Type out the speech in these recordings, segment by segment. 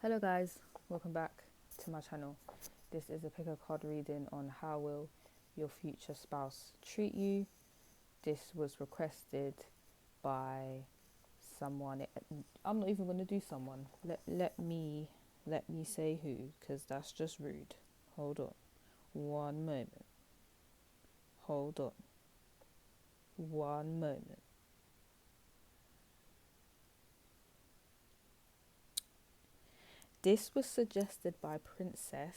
Hello guys, welcome back to my channel. This is a pick a card reading on how will your future spouse treat you. This was requested by someone. I'm not even going to do someone. Let me say who, because that's just rude. Hold on. One moment. Hold on. One moment. This was suggested by Princess,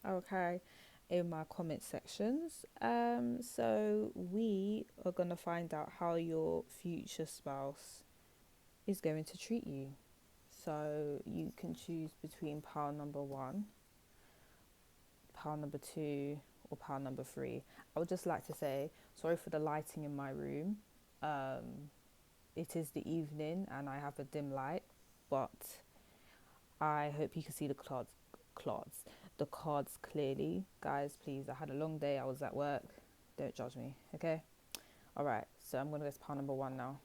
okay, in my comment sections. So we are gonna find out how your future spouse is going to treat you. So you can choose between pile number one, pile number two, or pile number three. I would just like to say sorry for the lighting in my room. It is the evening and I have a dim light, but I hope you can see the cards clearly. Guys, please, I had a long day. I was at work. Don't judge me, okay? All right, so I'm going to go to pile number one now.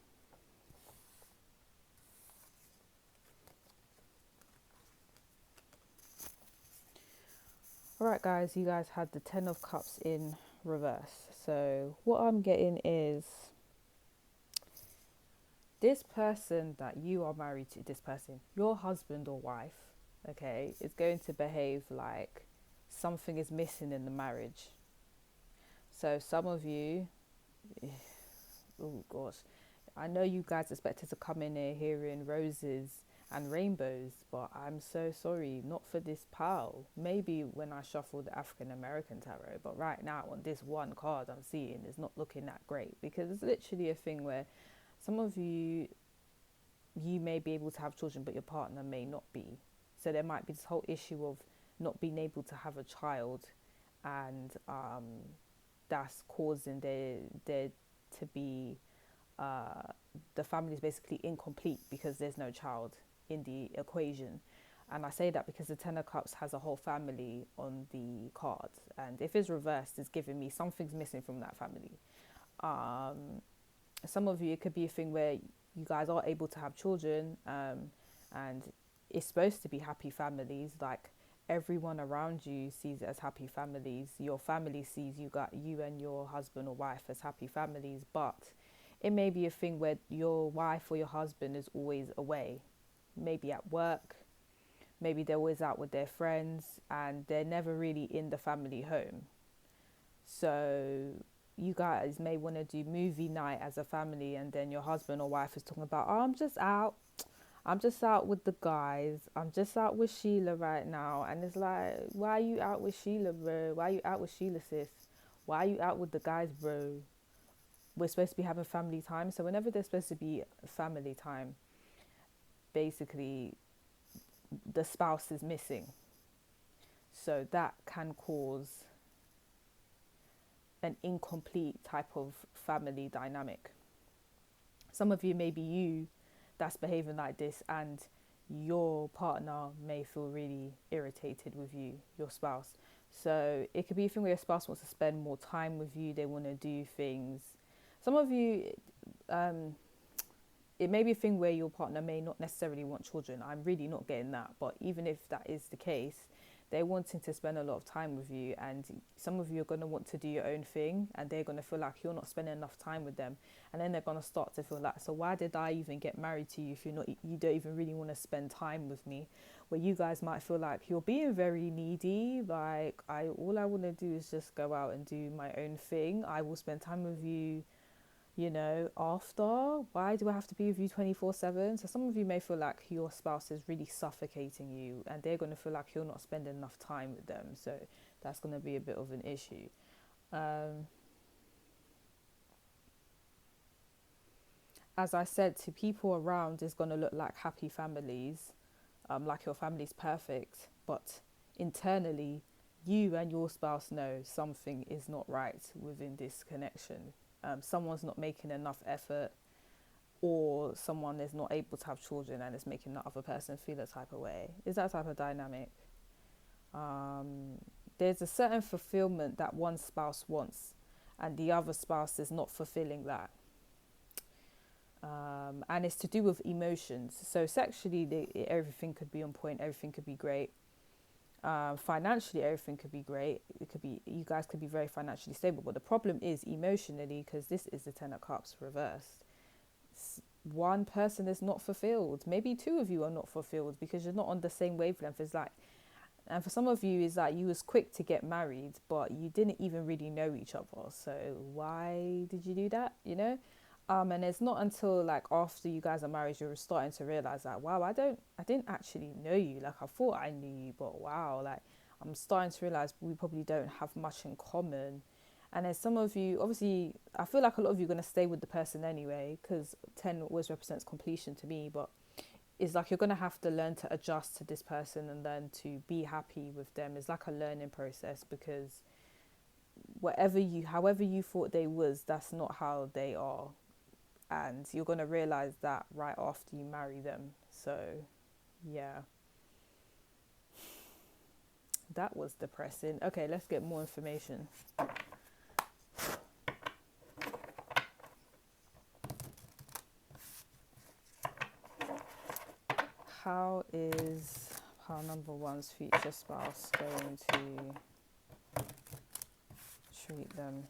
All right, guys, you guys had the Ten of Cups in reverse. So what I'm getting is this person that you are married to, this person, your husband or wife, okay, is going to behave like something is missing in the marriage. So some of you, oh gosh, I know you guys expected to come in here hearing roses and rainbows, but I'm so sorry, not for this pile. Maybe when I shuffle the African American tarot, but right now on this one card I'm seeing is not looking that great, because it's literally a thing where some of you may be able to have children, but your partner may not be. So there might be this whole issue of not being able to have a child, and that's causing there to be the family is basically incomplete because there's no child in the equation. And I say that because the Ten of Cups has a whole family on the cards, and if it's reversed, it's giving me something's missing from that family. Some of you, it could be a thing where you guys are able to have children, and it's supposed to be happy families. Like, everyone around you sees it as happy families. Your family sees you and your husband or wife as happy families, but it may be a thing where your wife or your husband is always away, maybe at work, maybe they're always out with their friends, and they're never really in the family home. So you guys may want to do movie night as a family, and then your husband or wife is talking about, oh, I'm just out with the guys. I'm just out with Sheila right now. And it's like, why are you out with Sheila, bro? Why are you out with Sheila, sis? Why are you out with the guys, bro? We're supposed to be having family time. So whenever there's supposed to be family time, basically the spouse is missing. So that can cause an incomplete type of family dynamic. Some of you, maybe you, that's behaving like this, and your partner may feel really irritated with you, your spouse. So it could be a thing where your spouse wants to spend more time with you. They want to do things. Some of you, it may be a thing where your partner may not necessarily want children. I'm really not getting that. But even if that is the case, they're wanting to spend a lot of time with you, and some of you are going to want to do your own thing, and they're going to feel like you're not spending enough time with them, and then they're going to start to feel like, so why did I even get married to you if you don't even really want to spend time with me? Where you guys might feel like you're being very needy, like, all I want to do is just go out and do my own thing. I will spend time with you, after. Why do I have to be with you 24/7? So some of you may feel like your spouse is really suffocating you, and they're going to feel like you're not spending enough time with them. So that's going to be a bit of an issue. As I said, to people around, it's going to look like happy families, like your family's perfect, but internally, you and your spouse know something is not right within this connection. Someone's not making enough effort, or someone is not able to have children and is making the other person feel a type of way. Is that type of dynamic? There's a certain fulfillment that one spouse wants, and the other spouse is not fulfilling that. And it's to do with emotions. So sexually, everything could be on point, everything could be great. Financially, everything could be great. It could be, you guys could be very financially stable. But the problem is emotionally, because this is the Ten of Cups reversed. One person is not fulfilled. Maybe two of you are not fulfilled because you're not on the same wavelength. It's like, and for some of you, is that you was quick to get married, but you didn't even really know each other. So why did you do that? You know. And it's not until like after you guys are married you're starting to realize that, wow, I didn't actually know you. Like I thought I knew you, but wow, like I'm starting to realize we probably don't have much in common. And then some of you, obviously, I feel like a lot of you are going to stay with the person anyway, because 10 always represents completion to me, but it's like you're going to have to learn to adjust to this person and learn to be happy with them. It's like a learning process, because however you thought they was, that's not how they are. And you're going to realize that right after you marry them. So yeah, that was depressing. Okay, let's get more information. How is pile number one's future spouse going to treat them?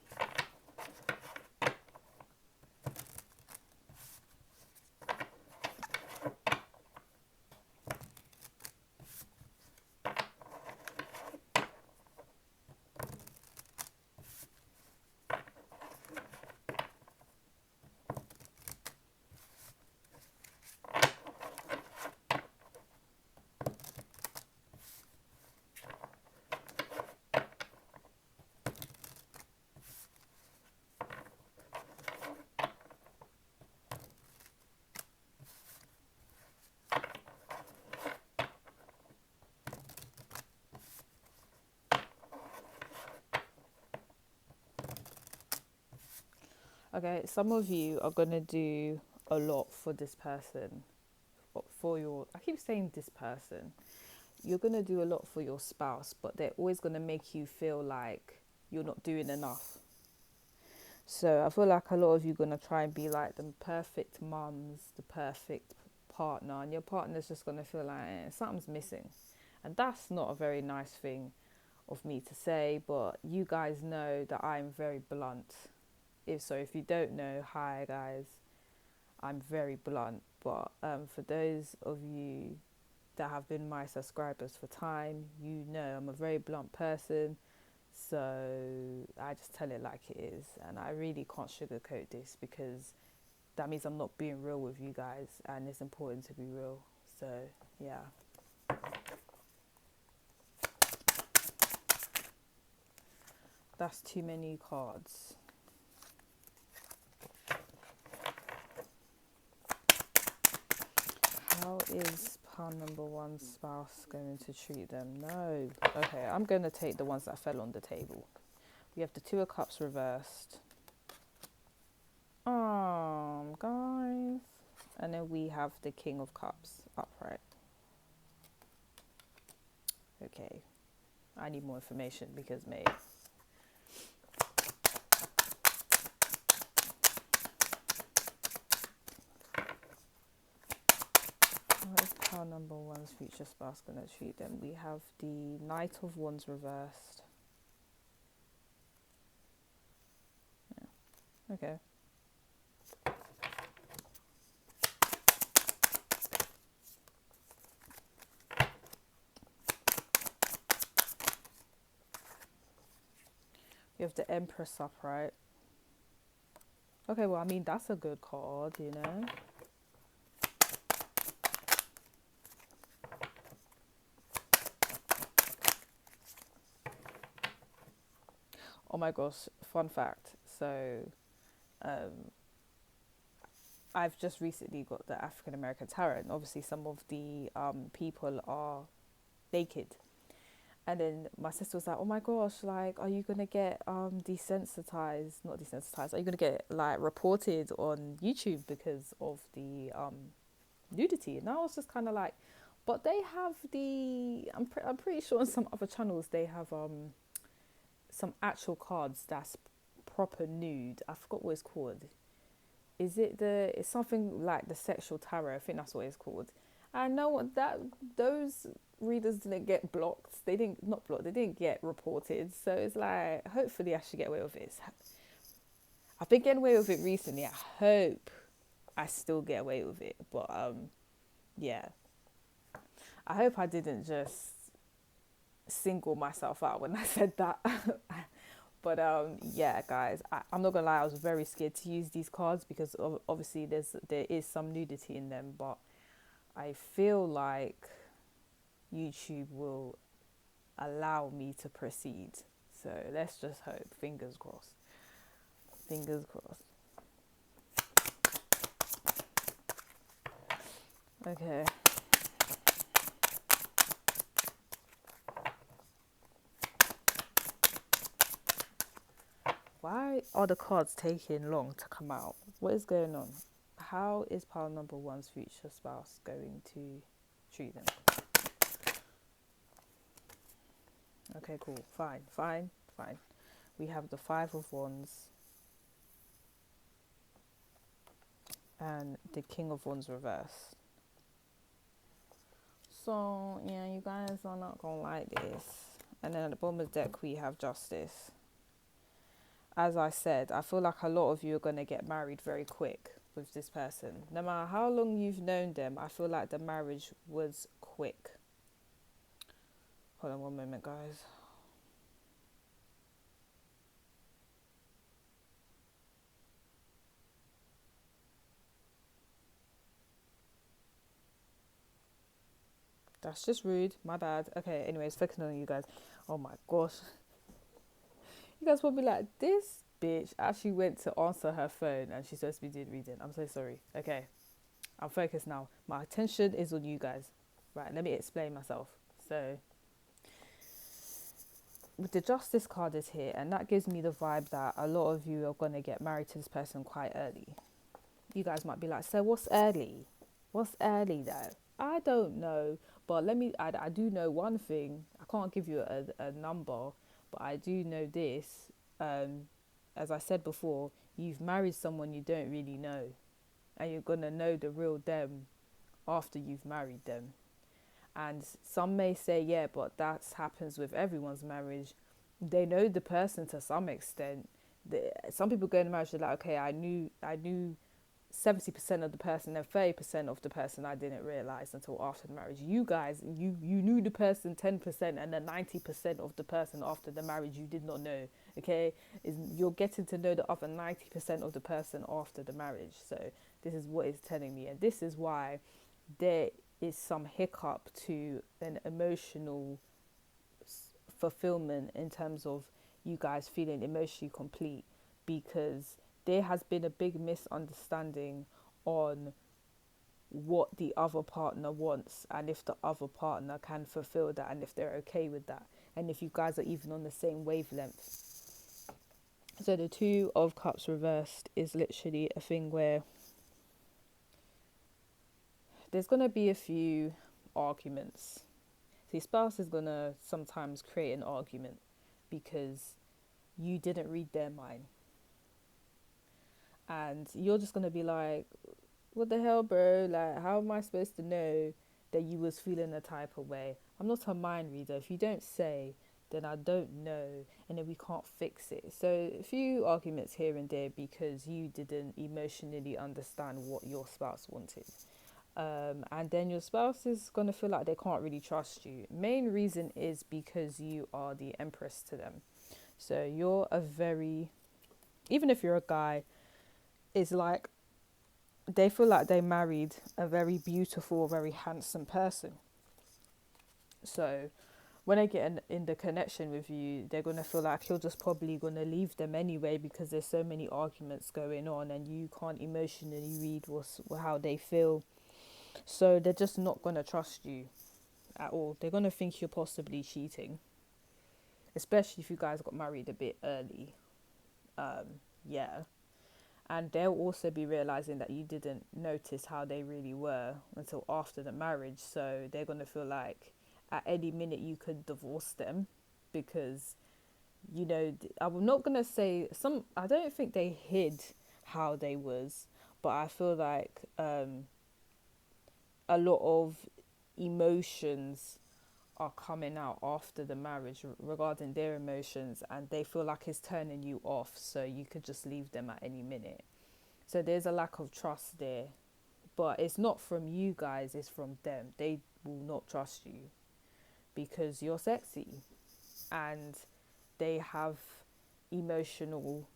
Okay, some of you are going to do a lot for this person. I keep saying this person. You're going to do a lot for your spouse, but they're always going to make you feel like you're not doing enough. So I feel like a lot of you are going to try and be like the perfect mums, the perfect partner, and your partner's just going to feel like something's missing. And that's not a very nice thing of me to say, but you guys know that I'm very blunt. If you don't know, hi guys, I'm very blunt. But for those of you that have been my subscribers for time, you know I'm a very blunt person. So I just tell it like it is, and I really can't sugarcoat this, because that means I'm not being real with you guys, and it's important to be real. So yeah. That's too many cards. How is pile number one's spouse going to treat them? No. Okay, I'm going to take the ones that fell on the table. We have the Two of Cups reversed. Guys. And then we have the King of Cups upright. Okay. I need more information because, mate. What is pile number one's future spouse going to treat them? We have the Knight of Wands reversed. Yeah. Okay. We have the Empress upright. Okay, well, I mean, that's a good card, you know. Oh my gosh, fun fact. So, I've just recently got the African American Tarot, and obviously some of the people are naked. And then my sister was like, oh my gosh, like, are you going to get desensitized? Not desensitized. Are you going to get, like, reported on YouTube because of the nudity? And I was just kind of like, but they have I'm pretty sure on some other channels they have some actual cards that's proper nude. I forgot what it's called. is it it's something like the sexual tarot? I think that's what it's called. I know what that those readers didn't get blocked. They didn't not blocked. They didn't get reported. So it's like hopefully I should get away with it. I've been getting away with it recently. I hope I still get away with it. But yeah, I hope I didn't just single myself out when I said that. But yeah, guys, I'm not gonna lie. I was very scared to use these cards because obviously there is some nudity in them. But I feel like YouTube will allow me to proceed. So let's just hope. Fingers crossed. Fingers crossed. Okay. Why are the cards taking long to come out? What is going on? How is pile number one's future spouse going to treat them? Okay, cool. Fine. We have the Five of Wands and the King of Wands reversed. So, yeah, you guys are not going to like this. And then at the bottom of the deck, we have Justice. As I said, I feel like a lot of you are going to get married very quick with this person. No matter how long you've known them, I feel like the marriage was quick. Hold on one moment, guys. That's just rude. My bad. Okay, anyways, focusing on you guys. Oh my gosh. You guys will be like, this bitch actually went to answer her phone and she's supposed to be doing reading. I'm so sorry. Okay, I'm focused now. My attention is on you guys. Right, let me explain myself. So, with the Justice card is here, and that gives me the vibe that a lot of you are going to get married to this person quite early. You guys might be like, so what's early? What's early though? I don't know, but I do know one thing. I can't give you a number, but I do know this. As I said before, you've married someone you don't really know, and you're going to know the real them after you've married them. And some may say, yeah, but that happens with everyone's marriage. They know the person to some extent. Some people go into marriage, they're like, okay, I knew 70% of the person and 30% of the person I didn't realize until after the marriage. You guys, you knew the person 10% and then 90% of the person after the marriage you did not know. Okay, you're getting to know the other 90% of the person after the marriage. So this is what it's telling me, and this is why there is some hiccup to an emotional fulfillment in terms of you guys feeling emotionally complete, because there has been a big misunderstanding on what the other partner wants and if the other partner can fulfill that and if they're okay with that and if you guys are even on the same wavelength. So the Two of Cups reversed is literally a thing where there's going to be a few arguments. The spouse is going to sometimes create an argument because you didn't read their mind. And you're just going to be like, what the hell, bro? Like, how am I supposed to know that you was feeling a type of way? I'm not a mind reader. If you don't say, then I don't know, and then we can't fix it. So a few arguments here and there because you didn't emotionally understand what your spouse wanted. And then your spouse is going to feel like they can't really trust you. Main reason is because you are the Empress to them. So you're even if you're a guy, it's like they feel like they married a very beautiful, very handsome person. So when they get in the connection with you, they're going to feel like you're just probably going to leave them anyway because there's so many arguments going on and you can't emotionally read how they feel. So they're just not going to trust you at all. They're going to think you're possibly cheating, especially if you guys got married a bit early. Yeah. And they'll also be realizing that you didn't notice how they really were until after the marriage. So they're going to feel like at any minute you could divorce them because, I'm not going to say I don't think they hid how they was, but I feel like a lot of emotions are coming out after the marriage regarding their emotions, and they feel like it's turning you off, so you could just leave them at any minute. So there's a lack of trust there, but it's not from you guys, it's from them. They will not trust you because you're sexy, and they have emotional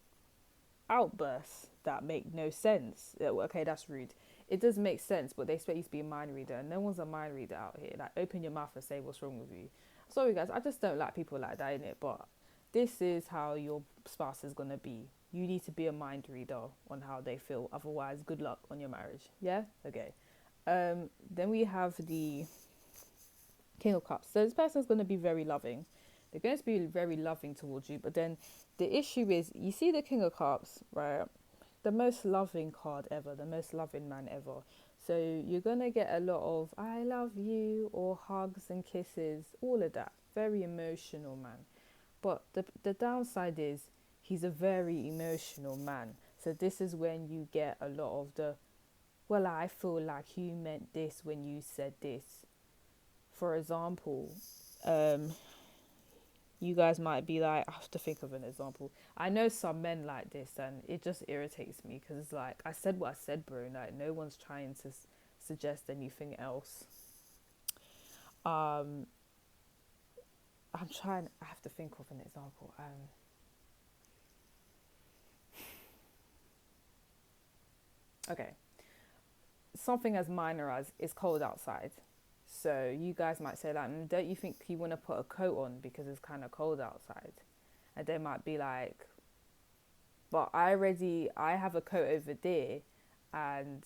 outbursts that make no sense. Okay, that's rude. It does make sense, but they expect you to be a mind reader, and no one's a mind reader out here. Like, open your mouth and say what's wrong with you. Sorry, guys, I just don't like people like that, innit? But this is how your spouse is gonna be. You need to be a mind reader on how they feel. Otherwise, good luck on your marriage. Yeah. Okay. Then we have the King of Cups. So this person's gonna be very loving. They're going to be very loving towards you, but then the issue is, you see the King of Cups, right? The most loving card ever, the most loving man ever. So you're going to get a lot of I love you or hugs and kisses, all of that. Very emotional man. But the downside is he's a very emotional man. So this is when you get a lot of the, well, I feel like you meant this when you said this. For example, you guys might be like, I have to think of an example. I know some men like this, and it just irritates me because it's like, I said what I said, bro. Like, no one's trying to suggest anything else. I have to think of an example. Okay. Something as minor as it's cold outside. So you guys might say like, don't you think you want to put a coat on because it's kind of cold outside? And they might be like, but I have a coat over there, and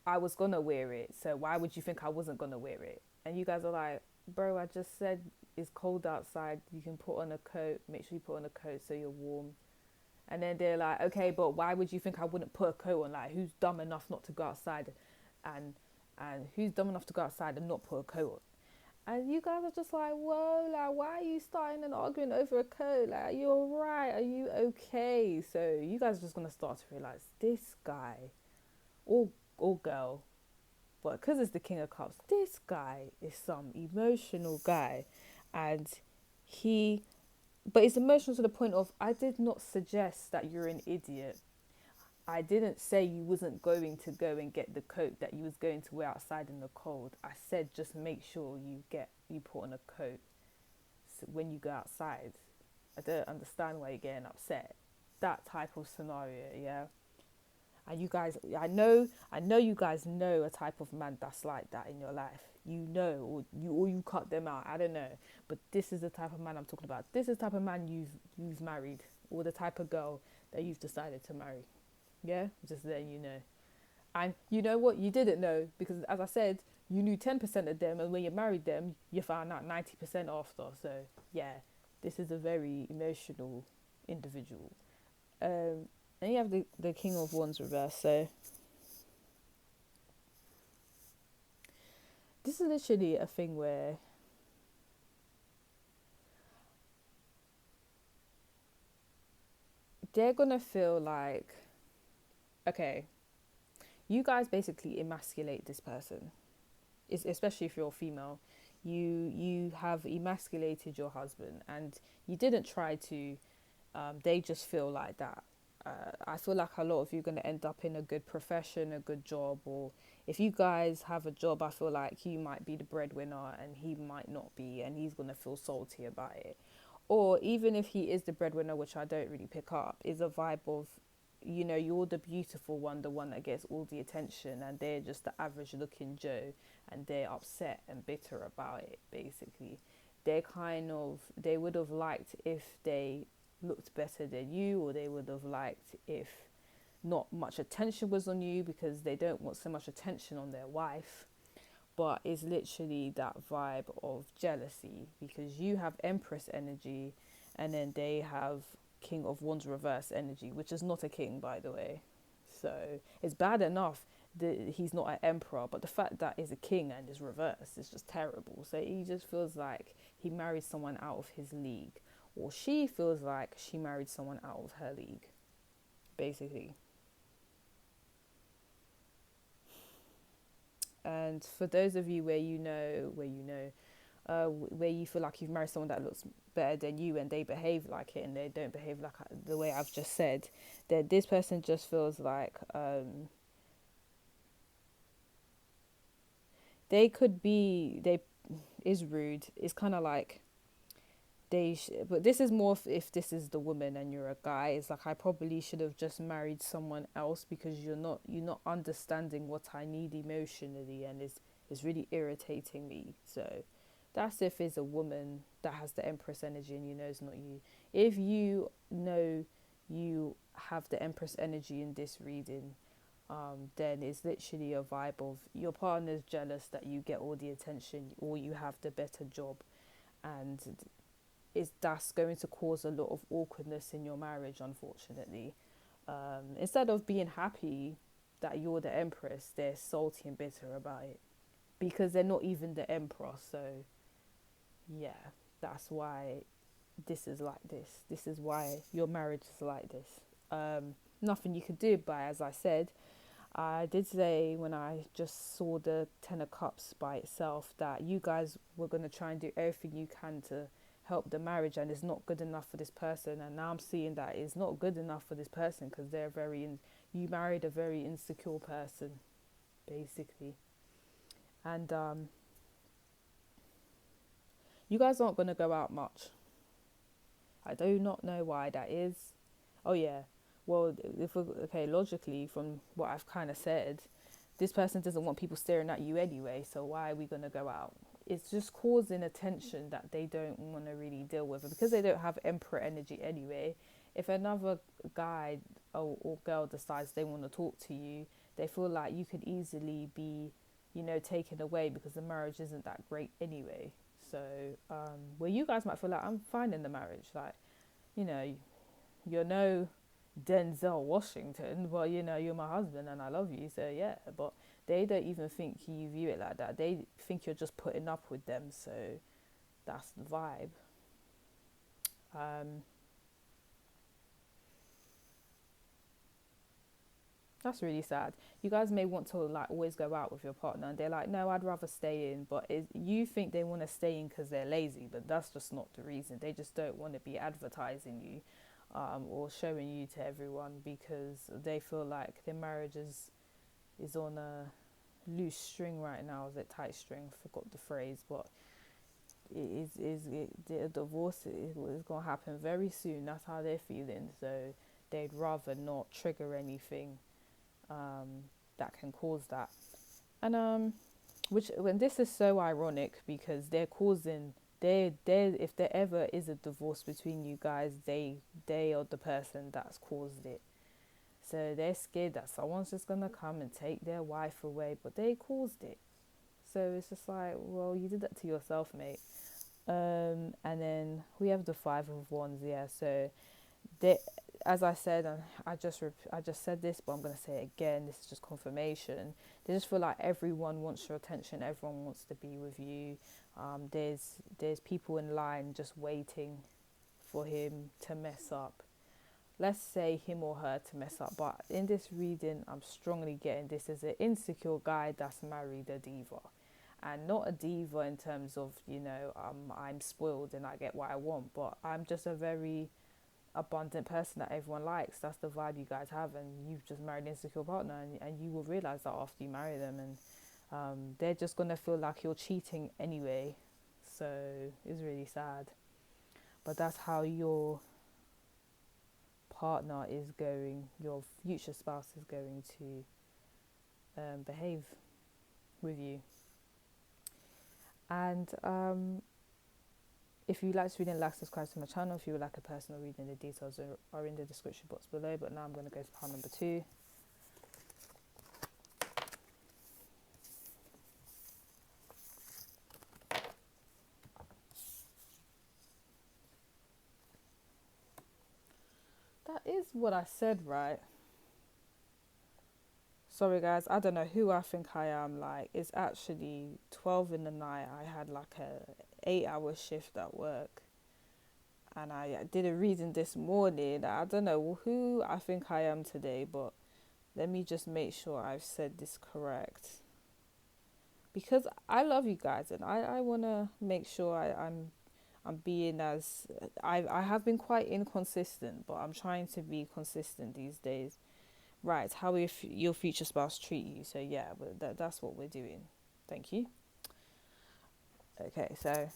I was gonna wear it. So why would you think I wasn't gonna wear it? And you guys are like, bro, I just said it's cold outside. You can put on a coat. Make sure you put on a coat so you're warm. And then they're like, okay, but why would you think I wouldn't put a coat on? Like, who's dumb enough not to go outside, and who's dumb enough to go outside and not put a coat on? And you guys are just like, whoa, like, why are you starting an argument over a coat? Like, are you alright? Are you okay? So you guys are just gonna start to realize this guy, or girl, but because it's the King of Cups, this guy is some emotional guy, and he, but it's emotional to the point of, I did not suggest that you're an idiot. I didn't say you wasn't going to go and get the coat that you was going to wear outside in the cold. I said just make sure you put on a coat when you go outside. I don't understand why you're getting upset. That type of scenario, yeah. And you guys, I know you guys know a type of man that's like that in your life. You know, or you cut them out. I don't know, but this is the type of man I'm talking about. This is the type of man you've married, or the type of girl that you've decided to marry. Yeah, just letting you know. And you know what? You didn't know because, as I said, you knew 10% of them, and when you married them, you found out 90% after. So yeah, this is a very emotional individual. And you have the King of Wands reverse. So this is literally a thing where they're gonna feel like, okay, you guys basically emasculate this person. Especially if you're a female, you have emasculated your husband, and you didn't try to. They just feel like that. I feel like a lot of you are going to end up in a good profession, a good job, or if you guys have a job, I feel like you might be the breadwinner and he might not be, and he's going to feel salty about it. Or even if he is the breadwinner, which I don't really pick up, is a vibe of, you're the beautiful one, the one that gets all the attention, and they're just the average looking Joe, and they're upset and bitter about it, basically. They would have liked if they looked better than you, or they would have liked if not much attention was on you, because they don't want so much attention on their wife. But it's literally that vibe of jealousy, because you have Empress energy, and then they have King of Wands reverse energy, which is not a king, by the way. So it's bad enough that he's not an emperor, but the fact that he's a king and is reversed is just terrible. So he just feels like he married someone out of his league, or she feels like she married someone out of her league, basically. And for those of you where you feel like you've married someone that looks better than you and they behave like it and they don't behave like the way I've just said, that this person just feels like they could be, they is rude. It's kind of like but this is more if this is the woman and you're a guy. It's like I probably should have just married someone else because you're not understanding what I need emotionally, and it's really irritating me. So that's if it's a woman that has the Empress energy and you know it's not you. If you know you have the Empress energy in this reading, then it's literally a vibe of your partner's jealous that you get all the attention or you have the better job, and that's going to cause a lot of awkwardness in your marriage, unfortunately. Instead of being happy that you're the Empress, they're salty and bitter about it because they're not even the Emperor. So yeah, that's why this is like this. This is why your marriage is like this. Nothing you could do, but as I said, I did say when I just saw the Ten of Cups by itself that you guys were going to try and do everything you can to help the marriage, and it's not good enough for this person. And now I'm seeing that it's not good enough for this person because you married a very insecure person, basically. And you guys aren't going to go out much. I do not know why that is. Oh yeah, well, logically, from what I've kind of said, this person doesn't want people staring at you anyway, so why are we going to go out? It's just causing a tension that they don't want to really deal with. And because they don't have Emperor energy anyway, if another guy or girl decides they want to talk to you, they feel like you could easily be, taken away because the marriage isn't that great anyway. So, where you guys might feel like, I'm fine in the marriage, like, you're no Denzel Washington, but you're my husband and I love you, so yeah. But they don't even think you view it like that. They think you're just putting up with them, so that's the vibe. That's really sad. You guys may want to like always go out with your partner, and they're like, no, I'd rather stay in. But you think they want to stay in because they're lazy, but that's just not the reason. They just don't want to be advertising you, or showing you to everyone because they feel like their marriage is on a loose string right now. Is it tight string? Forgot the phrase, but the divorce is gonna happen very soon. That's how they're feeling. So they'd rather not trigger anything that can cause that. And which when this is so ironic because they're causing they if there ever is a divorce between you guys, they are the person that's caused it. So they're scared that someone's just gonna come and take their wife away, but they caused it. So it's just like, well, you did that to yourself, mate. And then we have the Five of Wands, yeah. So they, as I said, and I just said this, but I'm gonna say it again. This is just confirmation. They just feel like everyone wants your attention. Everyone wants to be with you. There's people in line just waiting for him to mess up. Let's say him or her to mess up. But in this reading, I'm strongly getting this is an insecure guy that's married a diva. And not a diva in terms of, I'm spoiled and I get what I want. But I'm just a very abundant person that everyone likes. That's the vibe you guys have. And you've just married an insecure partner. And you will realise that after you marry them. And they're just going to feel like you're cheating anyway. So it's really sad. But that's how your partner is going, your future spouse is going to behave with you. And if you like this reading, like, subscribe to my channel. If you would like a personal reading, the details are in the description box below. But now I'm going to go to pile number 2. That is what I said, right? Sorry guys, I don't know who I think I am. Like, it's actually 12 in the night. I had like a 8-hour shift at work. And I did a reading this morning. I don't know who I think I am today, but let me just make sure I've said this correct. because I love you guys, and I want to make sure I'm being as I have been quite inconsistent, but I'm trying to be consistent these days. Right, how if your future spouse treat you. So yeah, but that's what we're doing. Thank you. Okay, so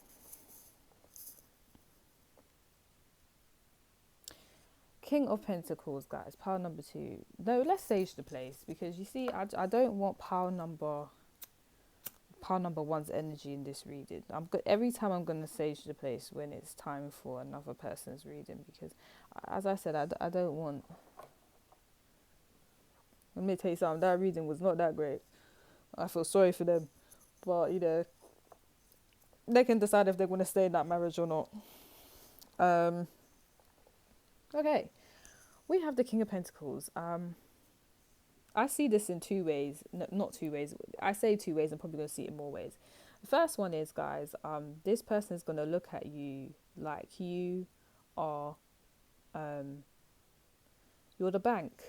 King of Pentacles, guys, pile number 2. No, let's sage the place, because you see, I don't want pile number 1's energy in this reading. Every time I'm going to sage the place when it's time for another person's reading, because as I said, I don't want. Let me tell you something, that reading was not that great. I feel sorry for them, but they can decide if they're going to stay in that marriage or not. Okay, we have the King of Pentacles. I see this in 2 ways. No, not 2 ways. I say 2 ways. I'm probably going to see it in more ways. The first one is, guys, this person is going to look at you like you are, you're the bank.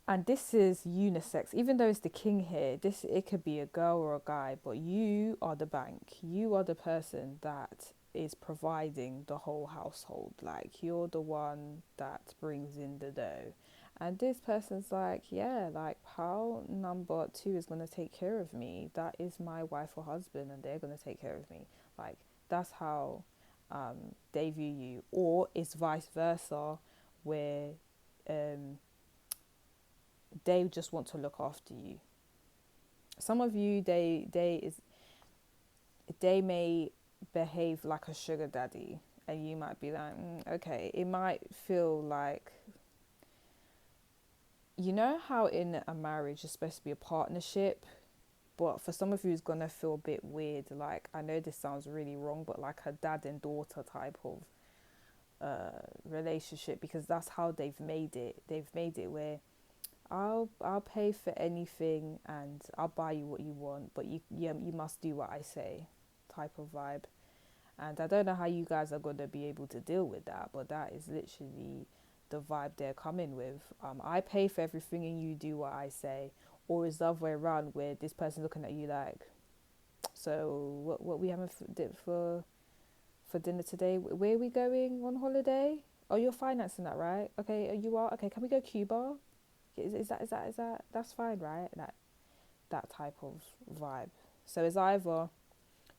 And this is unisex. Even though it's the king here, it could be a girl or a guy, but you are the bank. You are the person that is providing the whole household. Like, you're the one that brings in the dough. And this person's like, yeah, like, pile number 2 is going to take care of me. That is my wife or husband, and they're going to take care of me. Like, that's how they view you. Or it's vice versa, where they just want to look after you. Some of you, they may behave like a sugar daddy, and you might be like, okay. It might feel like, you know how in a marriage it's supposed to be a partnership, but for some of you it's gonna feel a bit weird. Like, I know this sounds really wrong, but like a dad and daughter type of relationship, because that's how they've made it. They've made it where I'll pay for anything and I'll buy you what you want, but you must do what I say, type of vibe. And I don't know how you guys are gonna be able to deal with that, but that is literally the vibe they're coming with. I pay for everything and you do what I say, or it's the other way around, where this person's looking at you like, so what we having for dinner today? Where are we going on holiday? Oh, you're financing that, right? Okay, you are. Okay, can we go Cuba? Is that that's fine, right? That type of vibe. So it's either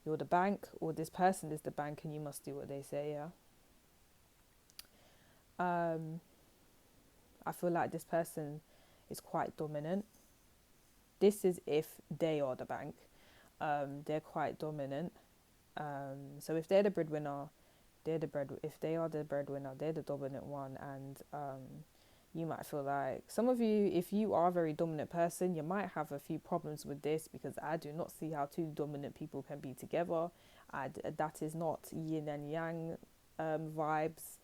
you're the bank, or this person is the bank and you must do what they say. Yeah. I feel like this person is quite dominant. This is if they are the bank. They're quite dominant. So if they're the breadwinner, if they are the breadwinner, they're the dominant one. And you might feel like, some of you, if you are a very dominant person, you might have a few problems with this, because I do not see how 2 dominant people can be together. That is not yin and yang vibes.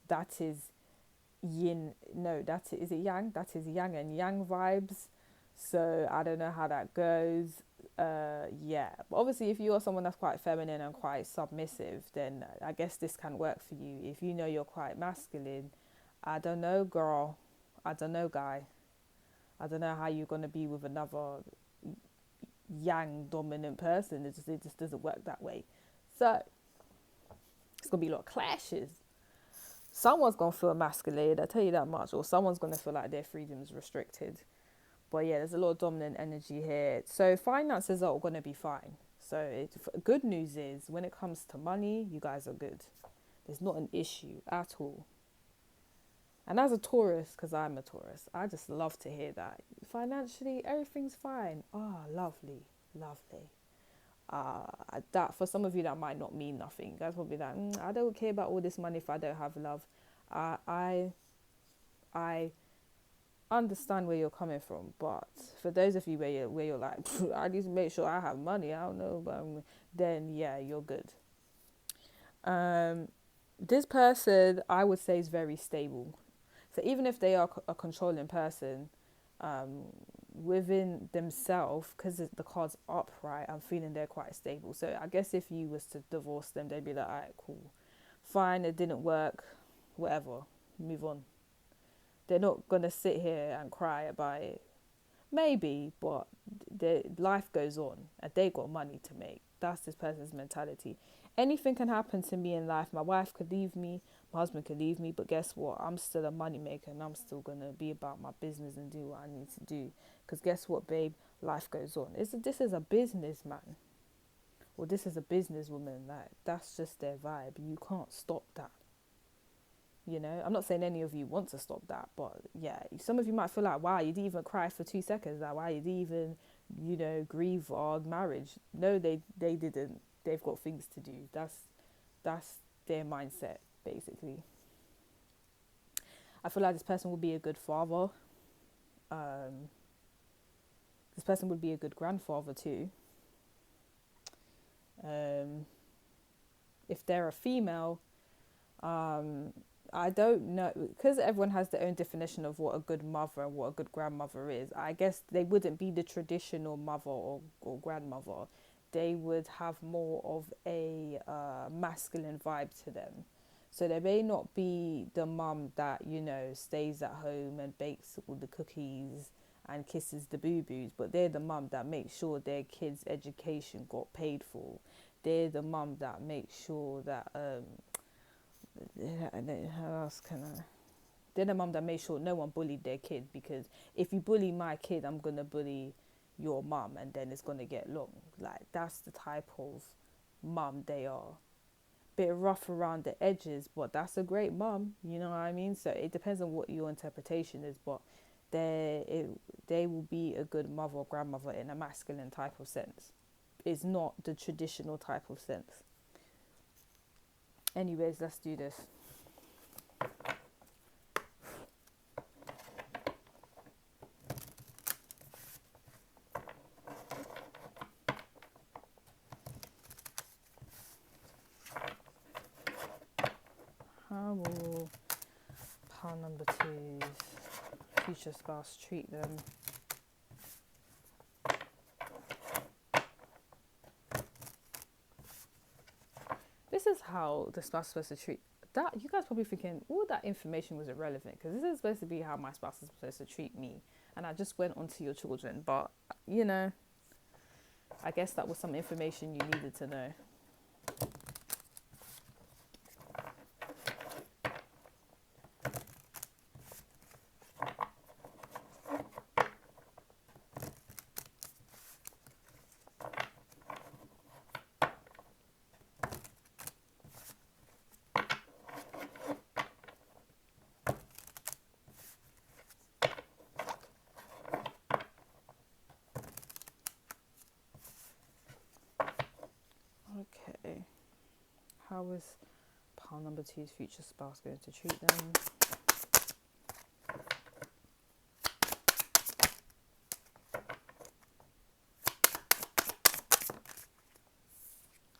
That is yin. No, is it yang? That is yang and yang vibes. So I don't know how that goes. Yeah, but obviously if you are someone that's quite feminine and quite submissive, then I guess this can work for you. If you know you're quite masculine, I don't know, girl. I don't know, guy. I don't know how you're going to be with another yang dominant person. It just doesn't work that way. So it's going to be a lot of clashes. Someone's going to feel emasculated, I tell you that much. Or someone's going to feel like their freedom is restricted. But yeah, there's a lot of dominant energy here. So finances are going to be fine. So good news is, when it comes to money, you guys are good. There's not an issue at all. And as a Taurus, because I'm a Taurus, I just love to hear that. Financially, everything's fine. Oh, lovely, lovely. That, for some of you, that might not mean nothing. You guys will be like, I don't care about all this money if I don't have love. I understand where you're coming from, but for those of you where you're like, I need to make sure I have money, I don't know, but then yeah, you're good. This person, I would say, is very stable. So even if they are a controlling person, within themselves, because the card's upright, I'm feeling they're quite stable. So I guess if you was to divorce them, they'd be like, all right, cool, fine, it didn't work, whatever, move on. They're not going to sit here and cry about it. Maybe, but the life goes on and they got money to make. That's this person's mentality. Anything can happen to me in life. My wife could leave me, my husband could leave me, but guess what? I'm still a money maker and I'm still gonna be about my business and do what I need to do. Because guess what, babe? Life goes on. This is a businessman, or this is a businesswoman. Like, that's just their vibe. You can't stop that. You know, I'm not saying any of you want to stop that, but yeah, some of you might feel like, wow, you didn't even cry for 2 seconds. Like, wow, you didn't even, grieve our marriage. No, they didn't. They've got things to do. That's their mindset, basically. I feel like this person will be a good father. This person would be a good grandfather too. If they're a female, I don't know, because everyone has their own definition of what a good mother and what a good grandmother is. I guess they wouldn't be the traditional mother or grandmother. They would have more of a masculine vibe to them. So they may not be the mum that, stays at home and bakes all the cookies and kisses the boo-boos, but they're the mum that makes sure their kids' education got paid for. They're the mum that makes sure that how else can I? They're the mum that made sure no one bullied their kid, because if you bully my kid, I'm gonna bully your mum, and then it's gonna get long. Like, that's the type of mum they are. Bit rough around the edges, but that's a great mum. You know what I mean? So it depends on what your interpretation is, but they will be a good mother or grandmother in a masculine type of sense. It's not the traditional type of sense. Anyways, let's do this. How will pile number two's future spouse treat them? This is how the spouse is supposed to treat that. You guys probably thinking all that information was irrelevant, because this is supposed to be how my spouse is supposed to treat me, and I just went on to your children. But I guess that was some information you needed to know. Okay, how is pile number two's future spouse going to treat them?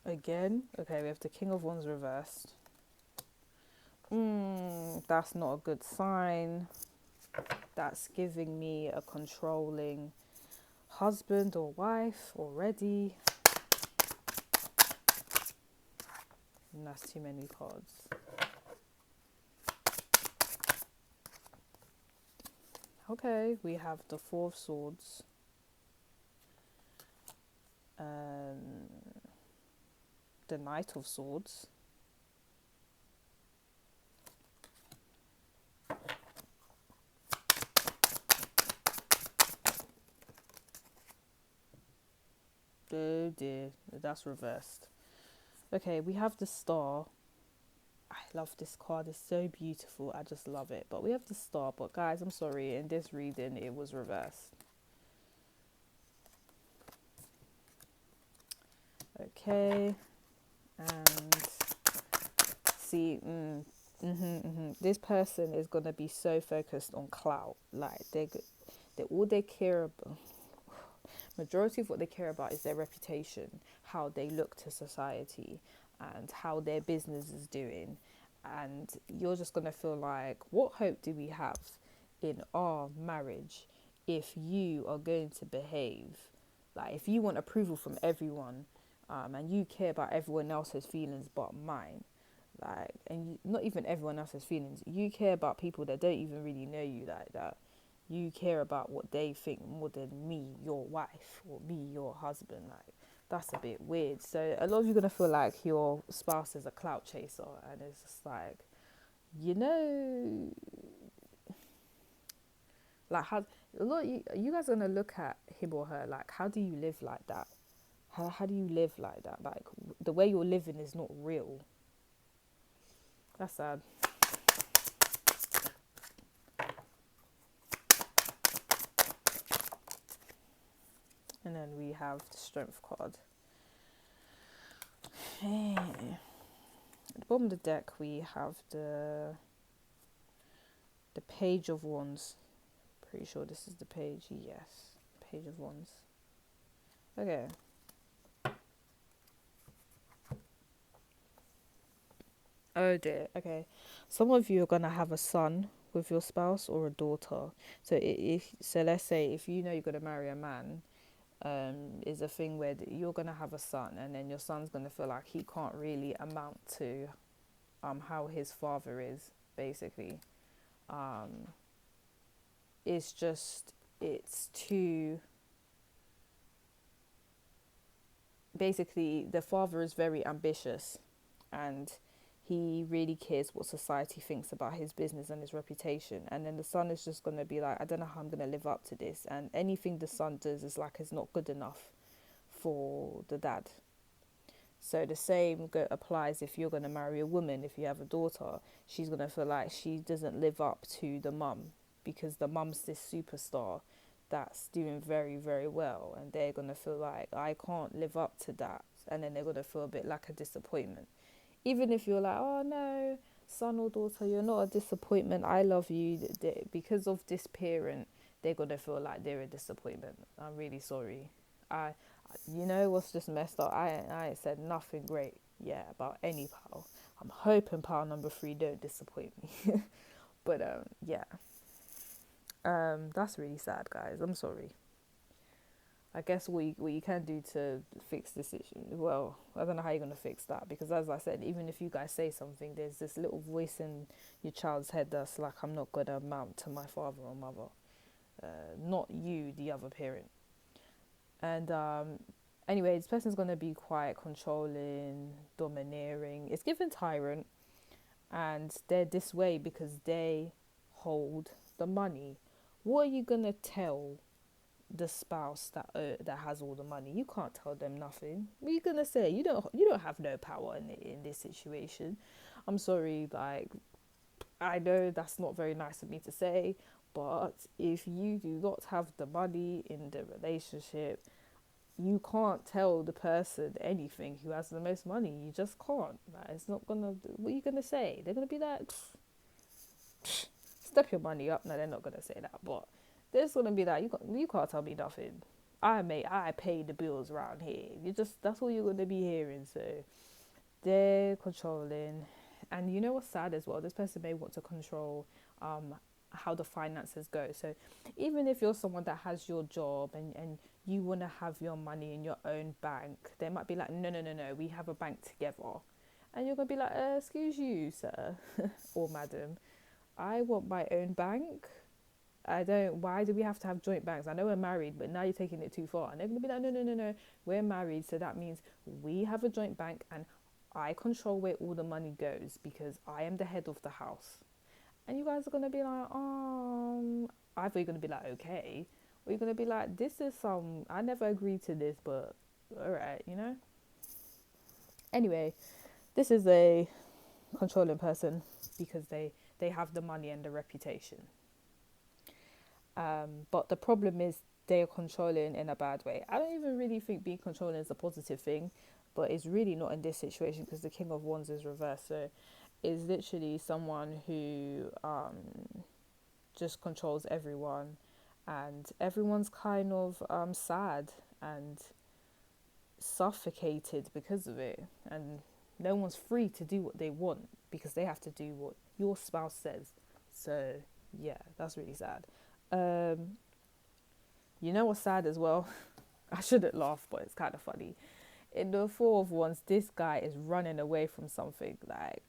Again, okay, we have the King of Wands reversed. That's not a good sign. That's giving me a controlling husband or wife already. And that's too many cards. Okay, we have the Four of Swords. The Knight of Swords. Oh dear, that's reversed. Okay, we have the Star. I love this card, it's so beautiful, I just love it. But we have the Star, but guys, I'm sorry, in this reading it was reversed. Okay, and see, this person is gonna be so focused on clout. Like, they all they care about, majority of what they care about is their reputation, how they look to society, and how their business is doing. And you're just gonna feel like, what hope do we have in our marriage if you are going to behave like, if you want approval from everyone, and you care about everyone else's feelings but mine, like, and not even everyone else's feelings, you care about people that don't even really know you like that, you care about what they think more than me, your wife, or me, your husband. Like, that's a bit weird. So a lot of you are gonna feel like your spouse is a clout chaser, and it's just like, you know, like how a lot of you guys are gonna look at him or her like, how do you live like that? How do you live like that? Like, the way you're living is not real. That's sad. And then we have the Strength card. Hey. At the bottom of the deck, we have the Page of Wands. Pretty sure this is the page. Yes, Page of Wands. Okay. Oh dear. Okay. Some of you are gonna have a son with your spouse or a daughter. So let's say if you know you're gonna marry a man, is a thing where you're gonna have a son, and then your son's gonna feel like he can't really amount to how his father is, basically. It's too, basically the father is very ambitious, and he really cares what society thinks about his business and his reputation, and then the son is just going to be like, I don't know how I'm going to live up to this, and anything the son does is like, it's not good enough for the dad. So the same applies if you're going to marry a woman. If you have a daughter, she's going to feel like she doesn't live up to the mum, because the mum's this superstar that's doing very, very well, and they're going to feel like, I can't live up to that, and then they're going to feel a bit like a disappointment. Even if you're like, oh no, son or daughter, you're not a disappointment, I love you, because of this parent, they're going to feel like they're a disappointment. I'm really sorry. You know what's just messed up? I ain't said nothing great yet about any pal. I'm hoping pal number 3 don't disappoint me. But yeah. That's really sad, guys. I'm sorry. I guess what you can do to fix this issue, well, I don't know how you're going to fix that, because as I said, even if you guys say something, there's this little voice in your child's head that's like, I'm not going to amount to my father or mother. Not you, the other parent. And anyway, this person's going to be quite controlling, domineering. It's given tyrant, and they're this way because they hold the money. What are you going to tell the spouse that has all the money? You can't tell them nothing. What are you gonna say? You don't have no power in this situation. I'm sorry, like, I know that's not very nice of me to say, but if you do not have the money in the relationship, you can't tell the person anything who has the most money. You just can't. Like, it's not gonna. What are you gonna say? They're gonna be like, step your money up. No, they're not gonna say that, but there's gonna be that you can't tell me nothing. I pay the bills around here. That's all you're gonna be hearing. So they're controlling, and you know what's sad as well? This person may want to control how the finances go. So even if you're someone that has your job and you want to have your money in your own bank, they might be like, no, we have a bank together, and you're gonna be like, excuse you, sir or madam, I want my own bank. Why do we have to have joint banks? I know we're married, but now you're taking it too far. And they're going to be like, no, we're married. So that means we have a joint bank, and I control where all the money goes because I am the head of the house. And you guys are going to be like, either you're going to be like, okay, or you're going to be like, I never agreed to this, but all right, you know? Anyway, this is a controlling person because they have the money and the reputation. But the problem is they are controlling in a bad way. I don't even really think being controlling is a positive thing, but it's really not in this situation because the King of Wands is reversed. So it's literally someone who just controls everyone, and everyone's kind of sad and suffocated because of it, and no one's free to do what they want because they have to do what your spouse says. So yeah, that's really sad. You know what's sad as well? I shouldn't laugh, but it's kind of funny. In the Four of Wands, this guy is running away from something. Like,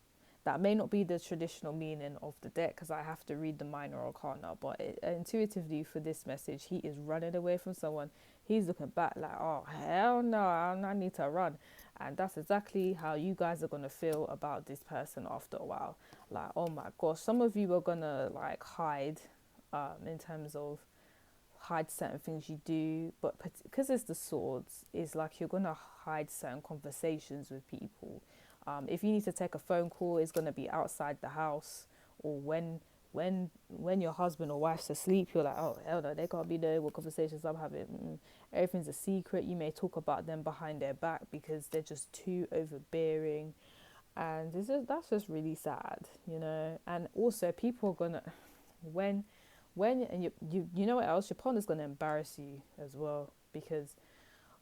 That may not be the traditional meaning of the deck because I have to read the minor arcana, but intuitively for this message, he is running away from someone. He's looking back like, oh, hell no, I need to run. And that's exactly how you guys are going to feel about this person after a while. Like, oh my gosh, some of you are going to like hide in terms of hide certain things you do, but because it's the swords, it's like you're gonna hide certain conversations with people. If you need to take a phone call, it's gonna be outside the house, or when your husband or wife's asleep, you're like, oh hell no, they can't be knowing what conversations I'm having. Everything's a secret. You may talk about them behind their back because they're just too overbearing, and that's just really sad, you know. And also, people are gonna when and you know what else, your partner's going to embarrass you as well, because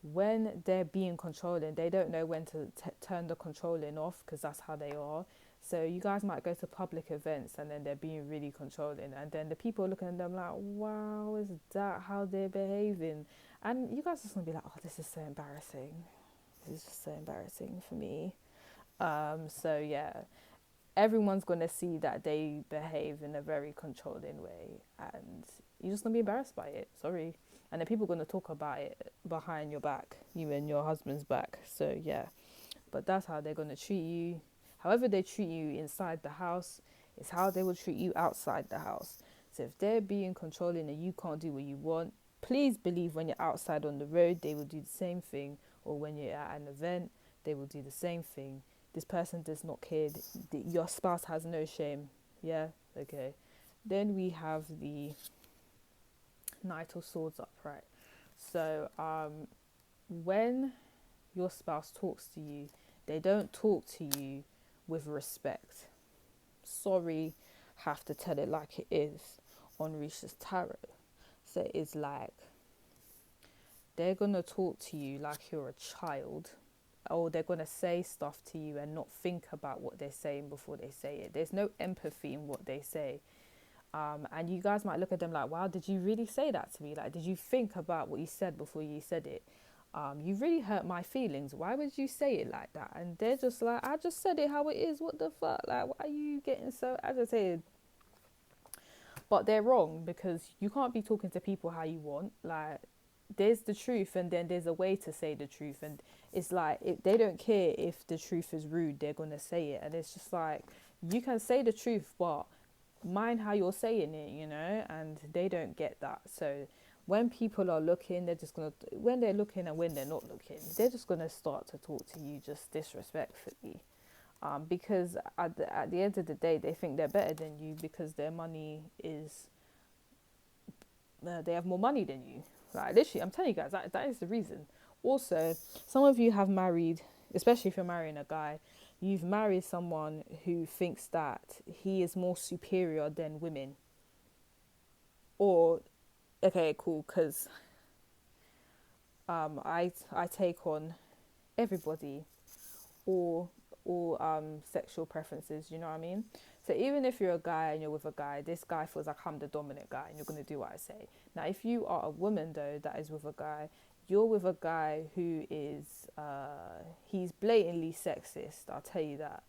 when they're being controlling, they don't know when to turn the controlling off, because that's how they are. So you guys might go to public events and then they're being really controlling, and then the people are looking at them like, wow, is that how they're behaving? And you guys are just going to be like, oh, this is so embarrassing, this is just so embarrassing for me. So yeah, everyone's going to see that they behave in a very controlling way, and you're just going to be embarrassed by it. Sorry. And then people are going to talk about it behind your back, you and your husband's back. So yeah, but that's how they're going to treat you. However they treat you inside the house is how they will treat you outside the house. So if they're being controlling and you can't do what you want, please believe when you're outside on the road, they will do the same thing. Or when you're at an event, they will do the same thing. This person does not care. Your spouse has no shame. Yeah? Okay. Then we have the Knight of Swords upright. So when your spouse talks to you, they don't talk to you with respect. Sorry, have to tell it like it is on Risha's Tarot. So it's like they're going to talk to you like you're a child, or they're going to say stuff to you and not think about what they're saying before they say it. There's no empathy in what they say. And you guys might look at them like, wow, did you really say that to me? Like, did you think about what you said before you said it? You really hurt my feelings. Why would you say it like that? And they're just like, I just said it how it is. What the fuck? Like, why are you getting so agitated? But they're wrong, because you can't be talking to people how you want. Like, there's the truth, and then there's a way to say the truth. And it's like, they don't care if the truth is rude, they're going to say it. And it's just like, you can say the truth, but mind how you're saying it, you know. And they don't get that. So when people are looking, they're just gonna, when they're looking and when they're not looking, they're just gonna start to talk to you just disrespectfully, because at the end of the day, they think they're better than you because their money is, they have more money than you. Like, literally, I'm telling you guys, that is the reason. Also, some of you have married, especially if you're marrying a guy, you've married someone who thinks that he is more superior than women. Or, okay, cool, because I take on everybody, or sexual preferences, you know what I mean? So even if you're a guy and you're with a guy, this guy feels like I'm the dominant guy and you're going to do what I say. Now, if you are a woman, though, that is with a guy, you're with a guy who is, he's blatantly sexist, I'll tell you that.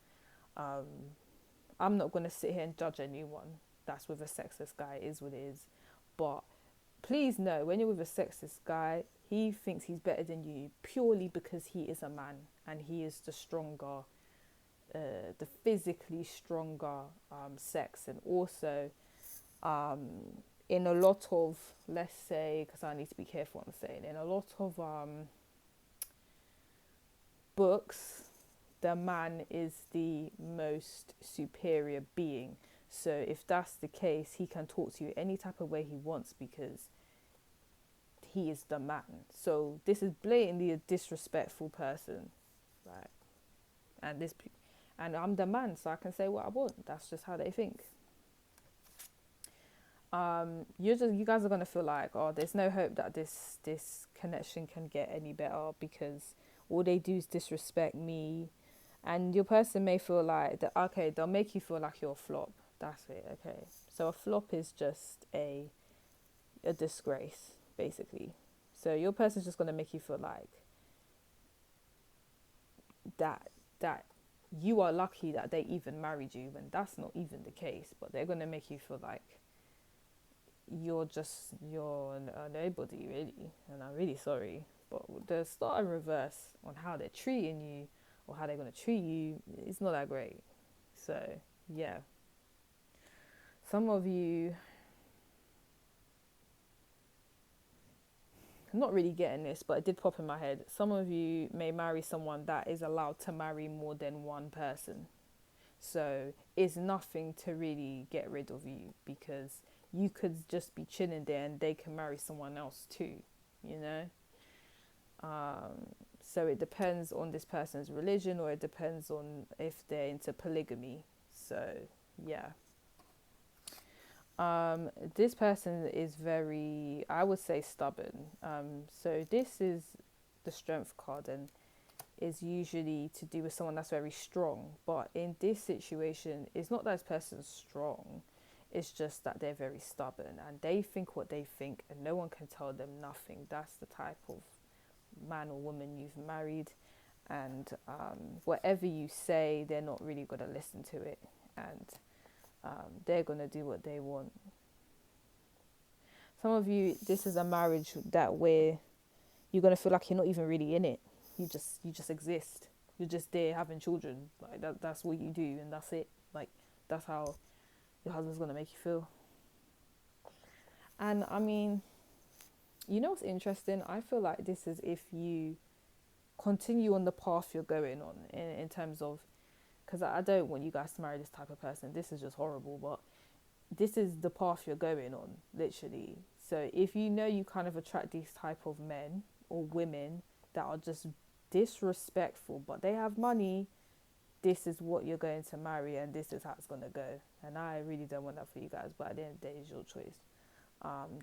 I'm not going to sit here and judge anyone that's with a sexist guy. It is what it is. But please know, when you're with a sexist guy, he thinks he's better than you purely because he is a man and he is the stronger, the physically stronger sex. And also, in a lot of, let's say, because I need to be careful what I'm saying, in a lot of books, the man is the most superior being. So if that's the case, he can talk to you any type of way he wants because he is the man. So this is blatantly a disrespectful person, right? And I'm the man, so I can say what I want. That's just how they think. You guys are gonna feel like, oh, there's no hope that this connection can get any better because all they do is disrespect me. And your person may feel like that. Okay, they'll make you feel like you're a flop. That's it. Okay, so a flop is just a disgrace, basically. So your person's just gonna make you feel like that you are lucky that they even married you, when that's not even the case. But they're going to make you feel like you're a nobody, really. And I'm really sorry, but the start and reverse on how they're treating you or how they're going to treat you, it's not that great. So yeah, some of you, I'm not really getting this, but it did pop in my head. Some of you may marry someone that is allowed to marry more than one person. So it's nothing to really get rid of you, because you could just be chilling there and they can marry someone else too, you know? So it depends on this person's religion, or it depends on if they're into polygamy. So yeah. This person is very, I would say, stubborn. So this is the Strength card, and is usually to do with someone that's very strong. But in this situation, it's not that this person's strong. It's just that they're very stubborn and they think what they think, and no one can tell them nothing. That's the type of man or woman you've married. And whatever you say, they're not really going to listen to it. And they're going to do what they want. Some of you, this is a marriage that where you're going to feel like you're not even really in it. You just exist. You're just there having children. Like that's what you do, and that's it. Like that's how your husband's going to make you feel. And I mean, you know what's interesting? I feel like this is if you continue on the path you're going on in terms of, because I don't want you guys to marry this type of person. This is just horrible, but this is the path you're going on, literally. So if you know you kind of attract these type of men or women that are just disrespectful, but they have money, this is what you're going to marry, and this is how it's going to go. And I really don't want that for you guys, but at the end of the day, it's your choice.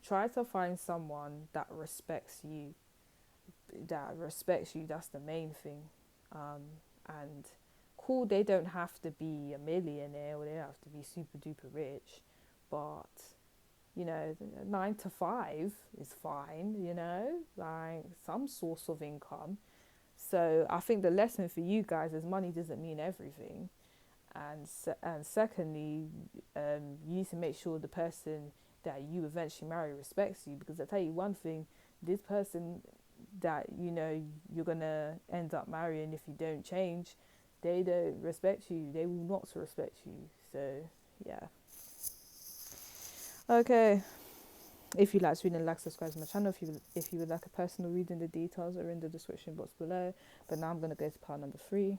Try to find someone that respects you. That's the main thing. And cool, they don't have to be a millionaire or they don't have to be super duper rich, but you know, 9 to 5 is fine, you know, like some source of income. So I think the lesson for you guys is money doesn't mean everything. And secondly, you need to make sure the person that you eventually marry respects you, because I tell you one thing, this person that you know you're gonna end up marrying, if you don't change, they don't respect you. They will not respect you. So yeah. Okay. If you like to read and like, subscribe to my channel. If you would like a personal reading, the details are in the description box below. But now I'm gonna go to part number 3.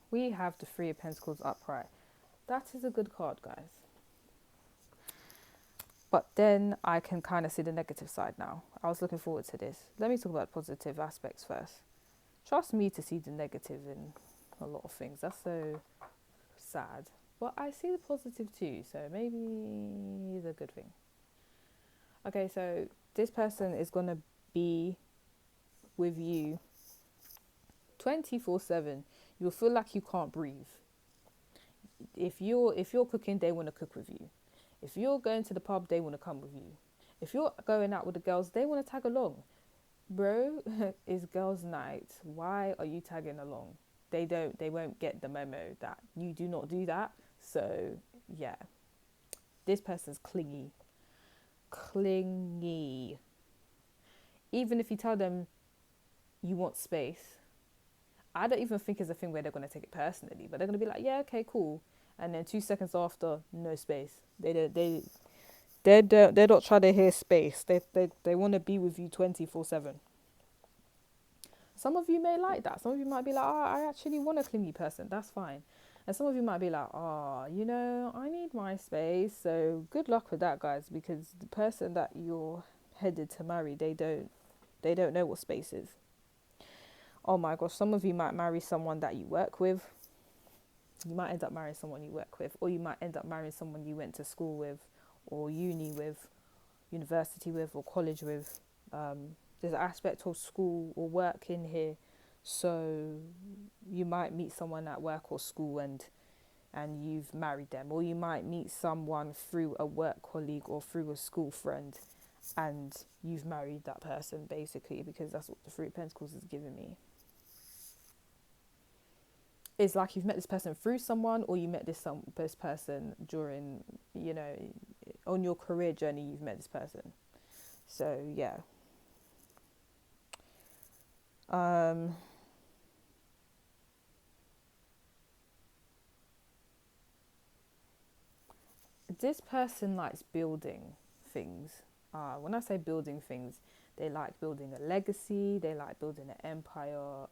We have the 3 of Pentacles upright. That is a good card, guys. But then I can kind of see the negative side now. I was looking forward to this. Let me talk about positive aspects first. Trust me to see the negative in a lot of things. That's so sad. But I see the positive too, so maybe it's a good thing. Okay, so this person is going to be with you 24/7. You'll feel like you can't breathe. If you're cooking, they want to cook with you. If you're going to the pub, they want to come with you. If you're going out with the girls, they want to tag along. Bro, it's girls' night. Why are you tagging along? They won't get the memo that you do not do that. So yeah, this person's clingy. Even if you tell them you want space, I don't even think it's a thing where they're going to take it personally, but they're going to be like, yeah, okay, cool. And then 2 seconds after, no space. They're not trying to hear space. They want to be with you 24/7. Some of you may like that. Some of you might be like, oh, I actually want a clingy person. That's fine. And some of you might be like, oh, you know, I need my space. So good luck with that, guys, because the person that you're headed to marry, they don't know what space is. Oh my gosh, some of you might marry someone that you work with. You might end up marrying someone you work with, or you might end up marrying someone you went to school with, or uni with, university with, or college with. There's an aspect of school or work in here, so you might meet someone at work or school and you've married them, or you might meet someone through a work colleague or through a school friend and you've married that person, basically, because that's what the Three of Pentacles is giving me. It's like you've met this person through someone, or you met this person during, you know, on your career journey, you've met this person. So yeah. This person likes building things. When I say building things, they like building a legacy, they like building an empire.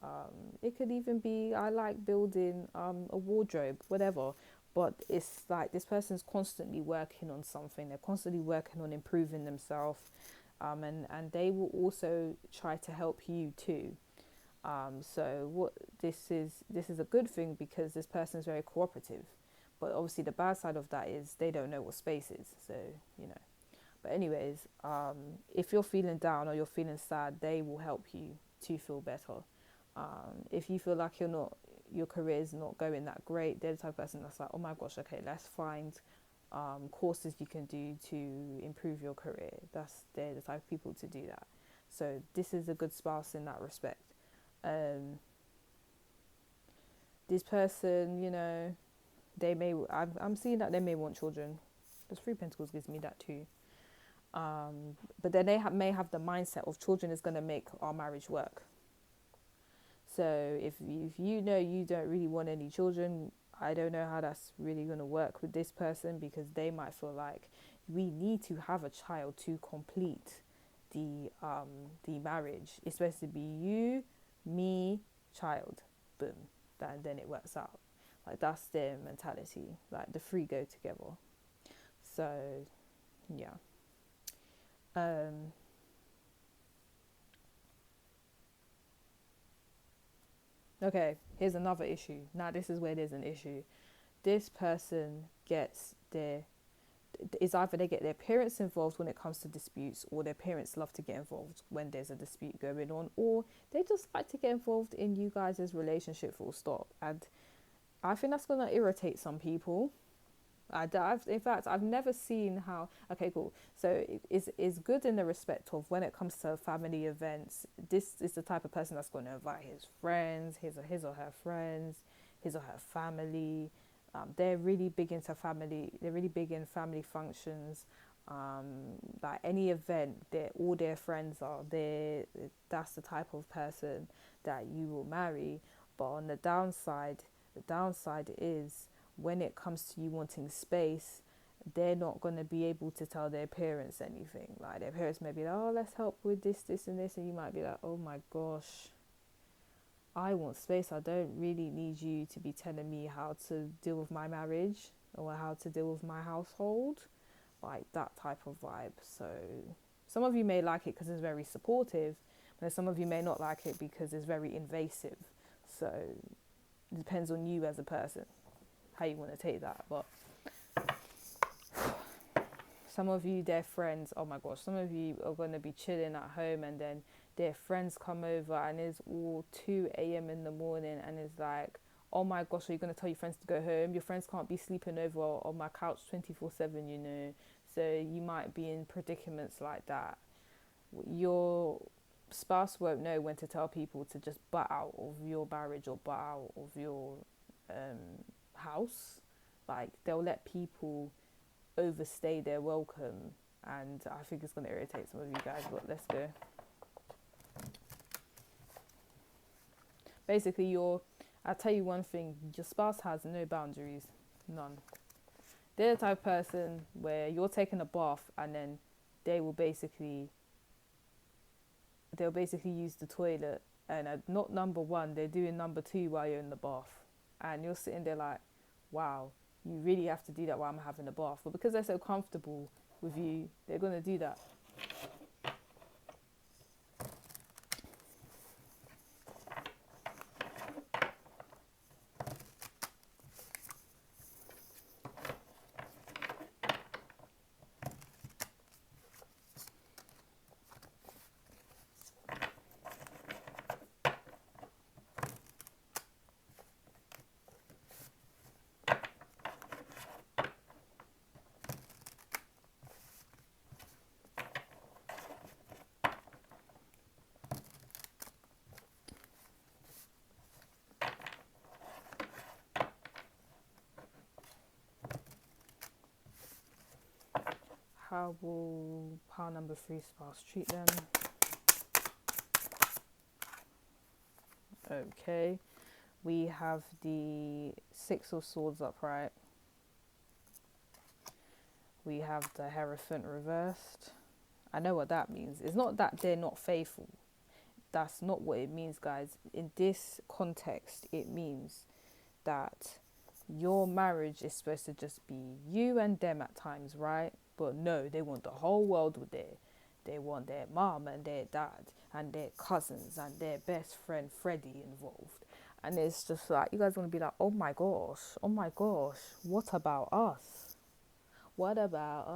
It could even be, I like building a wardrobe, whatever. But it's like this person's constantly working on something. They're constantly working on improving themselves. And they will also try to help you too. So what this is a good thing, because this person is very cooperative. But obviously the bad side of that is they don't know what space is. So, you know. But anyways, if you're feeling down or you're feeling sad, they will help you to feel better. If you feel like your career is not going that great, they're the type of person that's like, oh my gosh, okay, let's find courses you can do to improve your career. They're the type of people to do that. So this is a good spouse in that respect. This person, you know, I'm seeing that they may want children. The Three of Pentacles gives me that too. But then they may have the mindset of children is going to make our marriage work. So if you know you don't really want any children, I don't know how that's really going to work with this person, because they might feel like we need to have a child to complete the marriage. It's supposed to be you, me, child, boom, and then it works out. Like that's their mentality. Like the three go together. So yeah. Okay, here's another issue. Now this is where there's an issue. This person is either they get their parents involved when it comes to disputes, or their parents love to get involved when there's a dispute going on, or they just like to get involved in you guys' relationship full stop. And I think that's going to irritate some people. In fact, I've never seen how. Okay, cool. So it's good in the respect of when it comes to family events. This is the type of person that's going to invite his friends, his or her friends, his or her family. They're really big into family. They're really big in family functions. Like any event, all their friends are there. That's the type of person that you will marry. But on the downside is, when it comes to you wanting space, they're not going to be able to tell their parents anything. Like their parents may be like, oh, let's help with this, this and this. And you might be like, oh my gosh, I want space. I don't really need you to be telling me how to deal with my marriage or how to deal with my household. Like that type of vibe. So some of you may like it because it's very supportive, but some of you may not like it because it's very invasive. So it depends on you as a person, how you want to take that. But some of you, their friends, oh my gosh, some of you are going to be chilling at home, and then their friends come over and it's all 2 a.m. in the morning, and it's like, oh my gosh, are you going to tell your friends to go home? Your friends can't be sleeping over on my couch 24/7, you know. So you might be in predicaments like that. Your spouse won't know when to tell people to just butt out of your marriage or butt out of your house. Like they'll let people overstay their welcome, and I think it's going to irritate some of you guys, but let's go. Basically, I'll tell you one thing, your spouse has no boundaries, none. They're the type of person where you're taking a bath and then they'll basically use the toilet, and not number one, they're doing number two while you're in the bath, and you're sitting there like, wow, you really have to do that while I'm having a bath. But because they're so comfortable with you, they're going to do that. how will pile number 3 spouse treat them? Okay. We have the 6 of Swords upright. We have the Hierophant reversed. I know what that means. It's not that they're not faithful. That's not what it means, guys. In this context, it means that your marriage is supposed to just be you and them at times, right? But no, they want the whole world with there. They want their mom and their dad and their cousins and their best friend Freddie involved. And it's just like, you guys want to be like, oh my gosh, what about us? What about,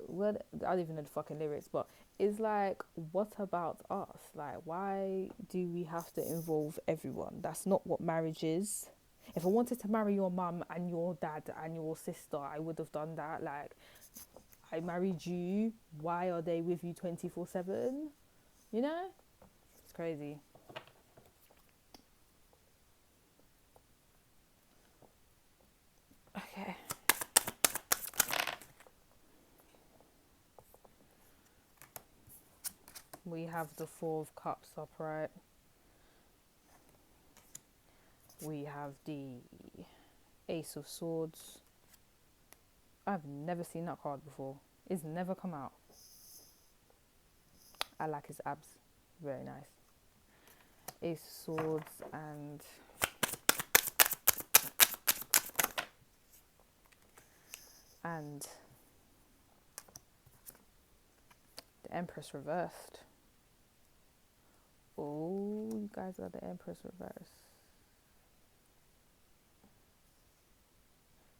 what, I don't even know the fucking lyrics, but it's like, what about us? Like, why do we have to involve everyone? That's not what marriage is. If I wanted to marry your mum and your dad and your sister, I would have done that. Like, I married you. Why are they with you 24/7? You know? It's crazy. Okay. We have the 4 of Cups upright. We have the Ace of Swords. I've never seen that card before. It's never come out. I like his abs. Very nice. Ace of Swords and the Empress reversed. Oh, you guys got the Empress reversed.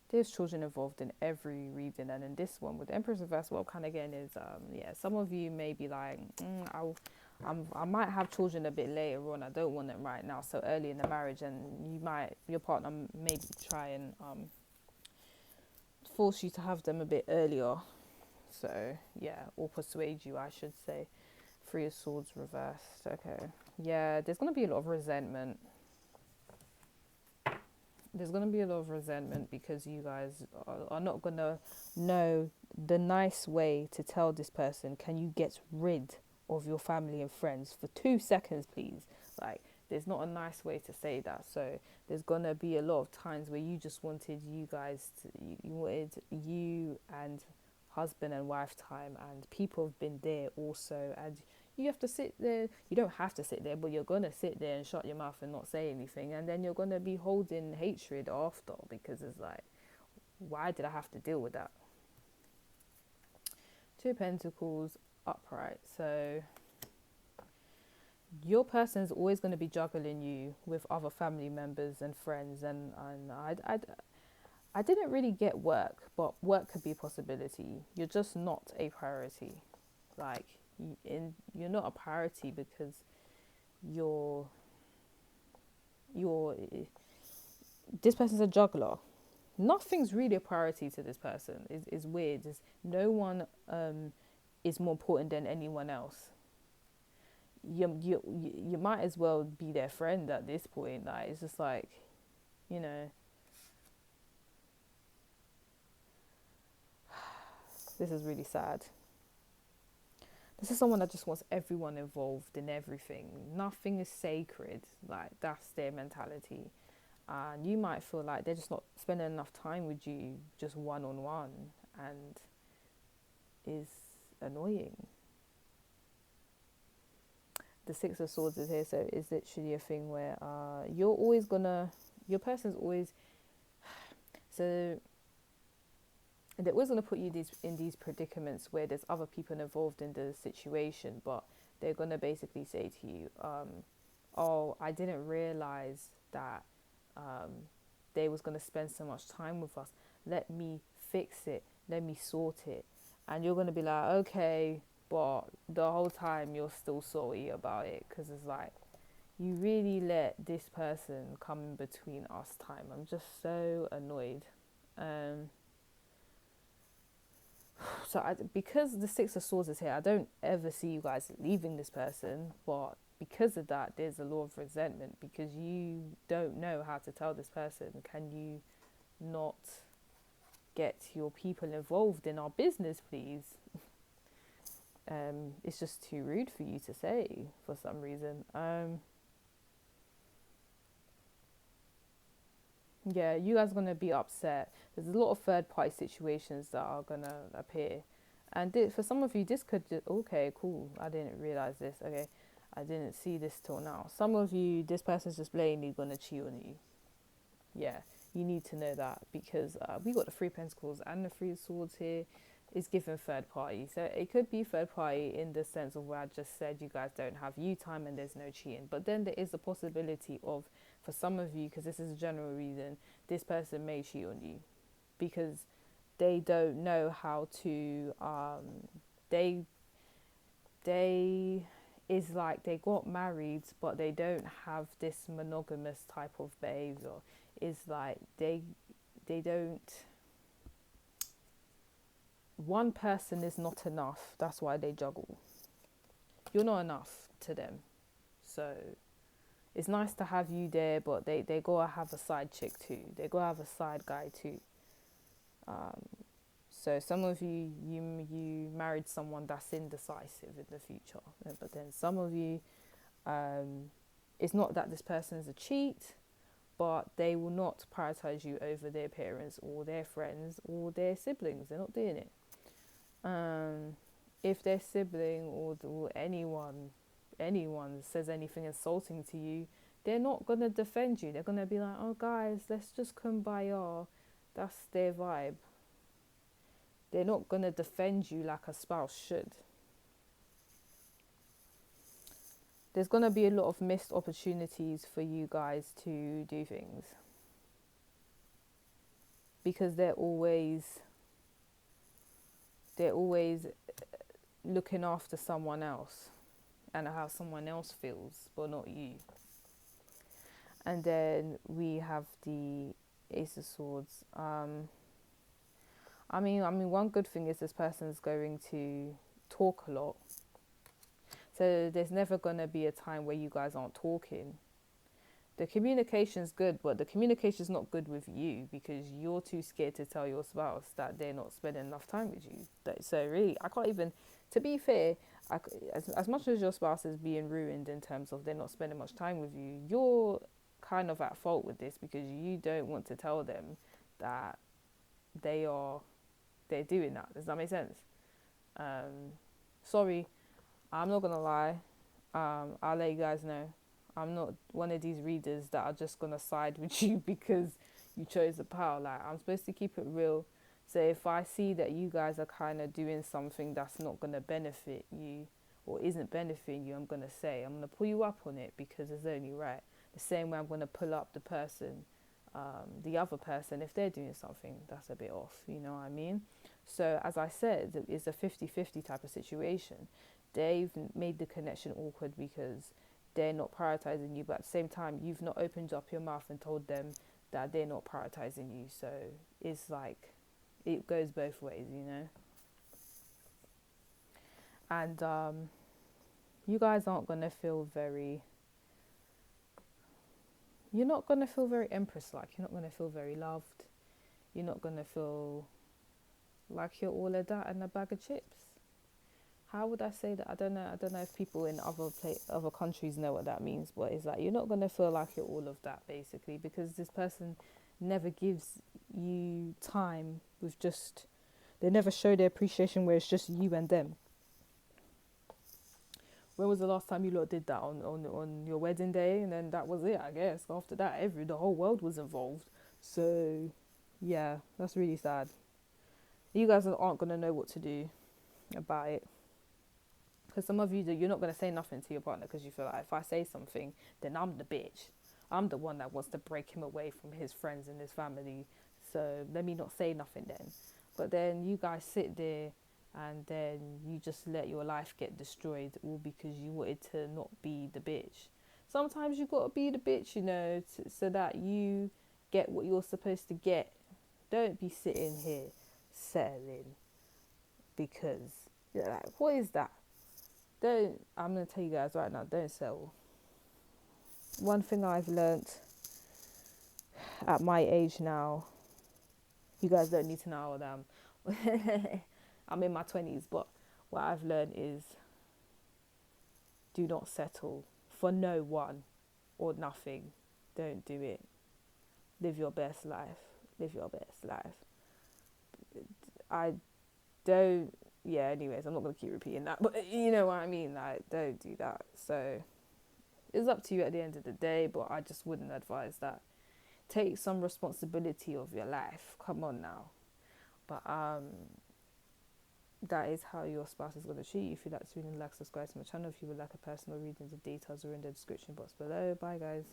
There's children involved in every reading, and in this one with the Empress reversed, what I'm kind of getting is, some of you may be like, I might have children a bit later on. I don't want them right now, so early in the marriage, and your partner may try and force you to have them a bit earlier. So yeah, or persuade you, I should say. 3 of Swords reversed. Okay, yeah, there's gonna be a lot of resentment. There's going to be a lot of resentment because you guys are not going to know the nice way to tell this person, can you get rid of your family and friends for 2 seconds, please? Like, there's not a nice way to say that. So there's going to be a lot of times where you just wanted you wanted you and husband and wife time, and people have been there also, and you have to sit there. You don't have to sit there, but you're going to sit there and shut your mouth and not say anything, and then you're going to be holding hatred after, because it's like, why did I have to deal with that? 2 of Pentacles upright. So your person's always going to be juggling you with other family members and friends, and I didn't really get work, but work could be a possibility. You're just not a priority. Like, you're not a priority because this person's a juggler. Nothing's really a priority to this person. It's weird. No one is more important than anyone else. You might as well be their friend at this point. Like, it's just like, you know. This is really sad. This is someone that just wants everyone involved in everything. Nothing is sacred. Like, that's their mentality. And you might feel like they're just not spending enough time with you, just one-on-one, and is annoying. The 6 of Swords is here, so it's literally a thing where your person's always, so they're always going to put you in these predicaments where there's other people involved in the situation, but they're going to basically say to you, I didn't realize that they was going to spend so much time with us. Let me fix it. Let me sort it. And you're going to be like, okay, but the whole time you're still salty about it, because it's like, you really let this person come in between us time. I'm just so annoyed. So because the 6 of Swords is here, I don't ever see you guys leaving this person, but because of that, there's a lot of resentment because you don't know how to tell this person. Can you not get your people involved in our business, please. It's just too rude for you to say for some reason. Yeah, you guys are going to be upset. There's a lot of third party situations that are going to appear. And for some of you, this could just, okay, cool. I didn't realize this. Okay, I didn't see this till now. Some of you, this person's just blatantly going to cheat on you. Yeah, you need to know that, because we got the three pentacles and the three swords here. Is given third party. So it could be third party in the sense of where I just said you guys don't have you time and there's no cheating. But then there is a possibility of, for some of you, because this is a general reason, this person may cheat on you because they don't know how to they is like they got married but they don't have this monogamous type of behavior. It's like they don't, one person is not enough. That's why they juggle. You're not enough to them. So it's nice to have you there, but they gotta have a side chick too. They gotta have a side guy too. So some of you married someone that's indecisive in the future. But then some of you, it's not that this person is a cheat, but they will not prioritize you over their parents or their friends or their siblings. They're not doing it. If their sibling or anyone says anything insulting to you, they're not gonna defend you. They're gonna be like, "Oh, guys, let's just kumbaya." That's their vibe. They're not gonna defend you like a spouse should. There's gonna be a lot of missed opportunities for you guys to do things because they're always looking after someone else and how someone else feels, but not you. And then we have the Ace of Swords. I mean, one good thing is this person's going to talk a lot. So there's never going to be a time where you guys aren't talking. The communication's good, but the communication's not good with you because you're too scared to tell your spouse that they're not spending enough time with you. So really, I can't even, to be fair, as much as your spouse is being ruined in terms of they're not spending much time with you, you're kind of at fault with this because you don't want to tell them that they're doing that. Does that make sense? Sorry, I'm not gonna lie. I'll let you guys know. I'm not one of these readers that are just gonna side with you because you chose the power. Like, I'm supposed to keep it real. So if I see that you guys are kind of doing something that's not gonna benefit you or isn't benefiting you, I'm gonna pull you up on it because it's only right. The same way I'm gonna pull up the other person, if they're doing something that's a bit off. You know what I mean? So as I said, it's a 50-50 type of situation. They've made the connection awkward because they're not prioritizing you, but at the same time, you've not opened up your mouth and told them that they're not prioritizing you. So it's like, it goes both ways, you know? And you guys aren't going to feel you're not going to feel very Empress-like. You're not going to feel very loved. You're not going to feel like you're all of that and a bag of chips. How would I say that? I don't know if people in other countries know what that means, but it's like you're not going to feel like you're all of that, basically, because this person never gives you time with just, they never show their appreciation where it's just you and them. When was the last time you lot did that? On your wedding day? And then that was it, I guess. After that, the whole world was involved. So, yeah, that's really sad. You guys aren't going to know what to do about it. Because some of you, you're not going to say nothing to your partner because you feel like, if I say something, then I'm the bitch. I'm the one that wants to break him away from his friends and his family. So let me not say nothing then. But then you guys sit there and then you just let your life get destroyed all because you wanted to not be the bitch. Sometimes you got to be the bitch, you know, so that you get what you're supposed to get. Don't be sitting here settling because you're like, what is that? I'm going to tell you guys right now, don't settle. One thing I've learnt at my age now You guys don't need to know how old I am. I'm in my 20s, but what I've learned is do not settle for no one or nothing. Don't do it. Live your best life. Live your best life. I don't, yeah, anyways, I'm not going to keep repeating that, but you know what I mean, like, don't do that. So it's up to you at the end of the day, but I just wouldn't advise that. Take some responsibility of your life. Come on now. But that is how your spouse is going to treat you. If you'd like to read and like, subscribe to my channel. If you would like a personal reading, the details are in the description box below. Bye guys.